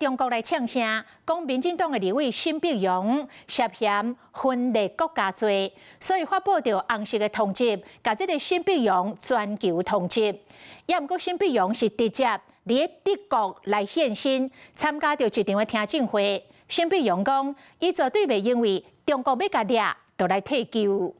中国来呛声，讲民进党的立委沈碧荣涉嫌分裂国家罪，所以发布着红色的通缉，甲这个沈碧荣全球通缉。也毋过沈碧荣是直接伫德国来现身，参加着一场的听证会。沈碧荣讲，伊绝对袂因为中国要甲掠，就来退休。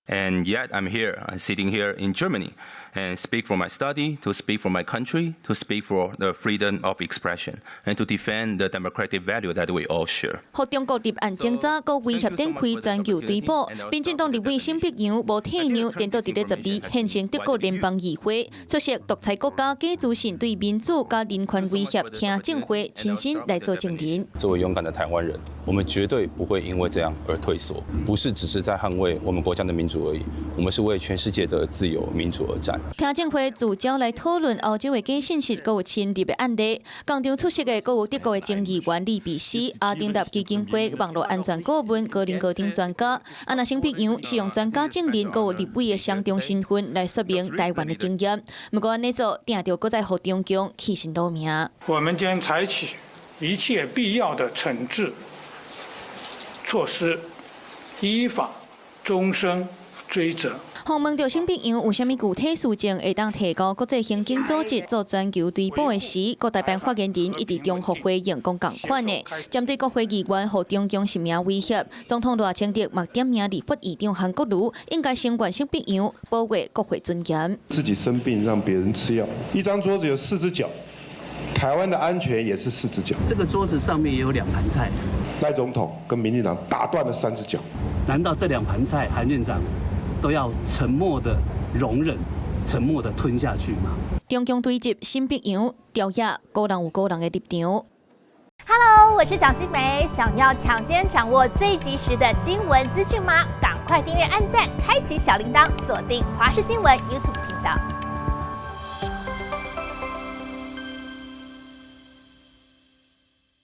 And yet I'm here, I'm sitting here in Germany and speak for my study, to speak for my country, to speak for the freedom of expression, and to defend the democratic value that we all share. 和中国入案侦查，佮威胁展开全球追捕。民进党立委沈碧阳无退让，颠倒伫咧12现身德国联邦议会，出席独裁国家假资讯对民主加人权威胁听证会，亲身来做证人。作为勇敢的台湾人，我们绝对不会因为这样而退缩，不是只是在捍卫我们国家的民主。 而已，我们是为全世界的自由民主而战。听证会聚焦来讨论欧洲的假信息，佮有侵入的案例。现场出席的佮有德国的前议员李比斯、阿丁达基金会网络安全顾问高林高丁专家。啊，那沈碧阳是用专家证人佮有立委的双重身份来说明台湾的经验。不过，安尼做定着搁再互中共起心动命。我们将采取一切必要的惩治措施，依法终身 追责。访问到沈碧阳有啥物具体事情会当提高国际刑警组织做全球追捕的时，国台办发言人一直中复回应讲同款的，针对国会议员和中共性命威胁，总统赖清德嘛点名立法议长韩国瑜应该声援沈碧阳，保卫国会尊严。自己生病让别人吃药，一张桌子有4只脚，台湾的安全也是4只脚。这个桌子上面也有2盘菜。赖总统跟民进党打断了3只脚，难道这2盘菜韩院长 都要沉默的容忍，沉默的吞下去吗？中共对接沈碧阳，调查个人有个人的立场。Hello， 我是蒋欣梅。想要抢先掌握最及时的新闻资讯吗？赶快订阅、按赞、开启小铃铛，锁定华视新闻 YouTube 频道。